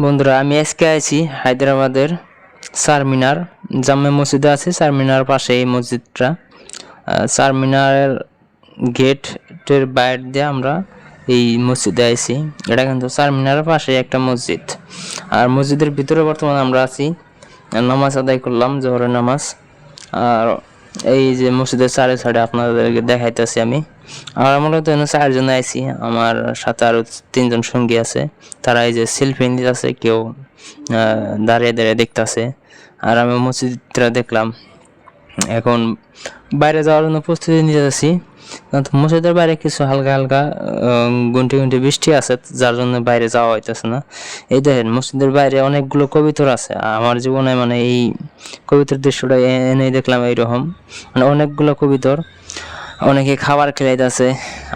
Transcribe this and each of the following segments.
বন্ধুরা, আমি আজকে আছি হায়দ্রাবাদের চারমিনার জামে মসজিদে আছি। চারমিনার পাশে এই মসজিদটা। চারমিনারের গেটের বাইরে দিয়ে আমরা এই মসজিদে আছি। এটা কিন্তু চারমিনারের পাশে একটা মসজিদ। আর মসজিদের ভিতরে বর্তমানে আমরা আছি, নামাজ আদায় করলাম, জোহরের নামাজ। আর এই যে মসজিদের সাইডে আপনাদেরকে দেখাইতেছি আমি। আর আমরা তো এখানে 4 জন আইছি, আমার সাথে আরো 3 জন সঙ্গী আছে। তারা এই যে সেলফি নিতেছে, কেউ দাঁড়িয়ে দাঁড়িয়ে দেখতেছে। আর আমি মসজিদটা দেখলাম। এখন বাইরে যাওয়ার জন্য প্রস্তুতি নিতে যাচ্ছি, কিন্তু মসজিদের বাইরে কিছু হালকা হালকা গুনটি গুনটি বৃষ্টি আছে, যার জন্য বাইরে যাওয়া হইতেছে না। এই দেখেন, মসজিদের বাইরে অনেকগুলো কবিতর আছে। আমার জীবনে মানে এই কবিতর দৃশ্যটা এনেই দেখলাম এইরকম, মানে অনেকগুলো কবিতর। অনেকে খাবার খেলাইতেছে,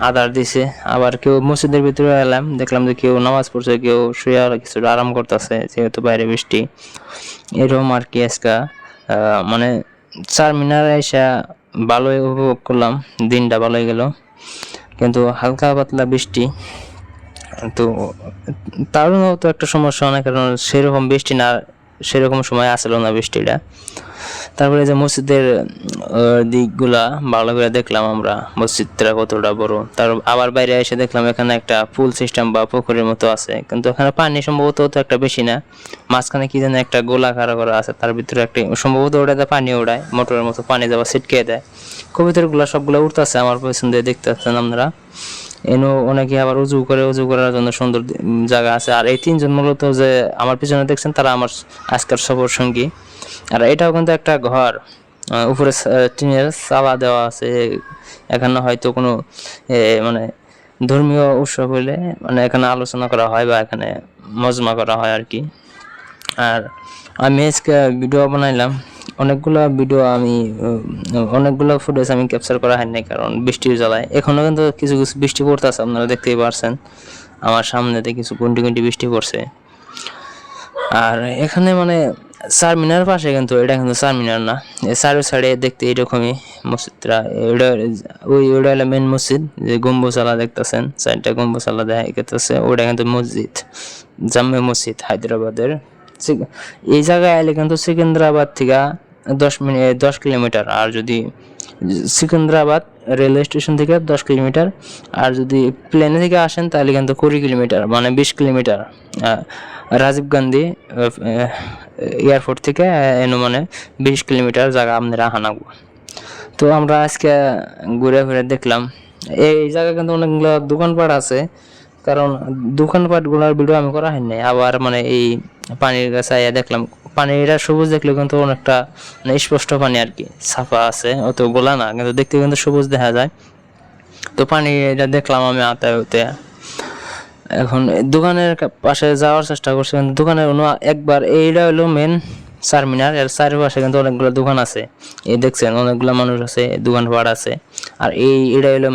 আদার দিছে। আবার কেউ মসজিদের ভিতরে এলাম, দেখলাম যে কেউ নামাজ পড়ছে, কেউ শুয়ে কিছুটা আরাম করতেছে, যেহেতু বাইরে বৃষ্টি। এরকম আর কি আজকে মানে চারমিনার এসে ভালোই উপভোগ করলাম, দিনটা ভালোই গেল। কিন্তু হালকা পাতলা বৃষ্টি, তো তারও তো একটা সমস্যা, অনেক কারণ সেরকম বৃষ্টি না, সেরকম সময় আসলো না বৃষ্টিটা। তারপরে যে মসজিদের দিকগুলা ভালো করে দেখলাম আমরা, মসজিদটা কতটা বড়। তার আবার বাইরে এসে দেখলাম এখানে একটা পুল সিস্টেম বা পুকুরের মতো আছে, কিন্তু এখানে পানি সম্ভবত তো একটা বেশি না। মাঝখানে কি যেন একটা গোলাকার করা আছে, তার ভিতরে একটা সম্ভবত ওটাতে পানি ওড়ায়, মোটরের মতো পানি যাওয়া ছিটকে দেয়। কবিতরগুলো সবগুলো উঠতেছে আমার পেছন দিয়ে, দেখতে পাচ্ছেন আপনারা। এনো অনেকে আবার উজু করার জন্য সুন্দর জায়গা আছে। আর এই 3 জন মূলত যে আমার পিছনে দেখছেন, তারা আমার আজকের সফর সঙ্গী। আর এটাও কিন্তু একটা ঘর, উপরে টিনের চালা দেওয়া আছে। এখানে হয়তো কোনো মানে ধর্মীয় উৎসব হইলে মানে এখানে আলোচনা করা হয় বা এখানে মজমা করা হয় আর কি। আর আমি আজকে ভিডিও বানাইলাম, অনেকগুলো ফুটেজ আমি ক্যাপচার করা হয় নাই, কারণ বৃষ্টির জ্বালায়। এখনো কিন্তু কিছু কিছু বৃষ্টি পড়তেছে, আপনারা দেখতেই পারছেন। আমার সামনেতে কিছু গুন্টি গুন্টি বৃষ্টি পড়ছে। আর এখানে মানে চারমিনার পাশে, কিন্তু এটা কিন্তু চারমিনার না, চারো সাইডে দেখতে এইরকমই মসজিদটা। ওইটা হলো মেন মসজিদ, যে গম্বুজওয়ালা দেখতেছেন, 4টা গম্বুজওয়ালা দেখা গেতেছে, ওটা কিন্তু মসজিদ, জামে মসজিদ হায়দ্রাবাদের। এই জায়গায় এলে কিন্তু সিকিন্দ্রাবাদ থেকে 10 কিলোমিটার। আর যদি সিকিন্দ্রাবাদ রেলওয়ে স্টেশন থেকে 10 কিলোমিটার, আর যদি প্লেনে থেকে আসেন তাহলে কিন্তু 20 কিলোমিটার, মানে 20 কিলোমিটার। রাজীব গান্ধী এয়ারপোর্ট থেকে মানে 20 কিলোমিটার জায়গা আপনারা হানাবো। তো আমরা আজকে ঘুরে ঘুরে দেখলাম এই জায়গায় কিন্তু অনেকগুলো দোকানপাট আছে, কারণ দোকানপাটগুলোর ভিডিও আমি করা হয় নাই। আবার মানে এই পানির কাছে দেখলাম, পানিটা সবুজ দেখলে কিন্তু অনেকটা মানে স্পষ্ট পানি আর কি, সাফা আছে, অত গোলা না, কিন্তু দেখতে কিন্তু সবুজ দেখা যায়। তো পানি এটা দেখলাম আমি হতে। এখন দোকানের পাশে যাওয়ার চেষ্টা করছি, কিন্তু দোকানের একবার এইটা হলো মেন চারমিনার, এর চারিপাশে কিন্তু অনেকগুলো দোকান আছে। এই দেখছেন অনেকগুলো মানুষ আছে, দোকানপাট আছে। আর এটা হলো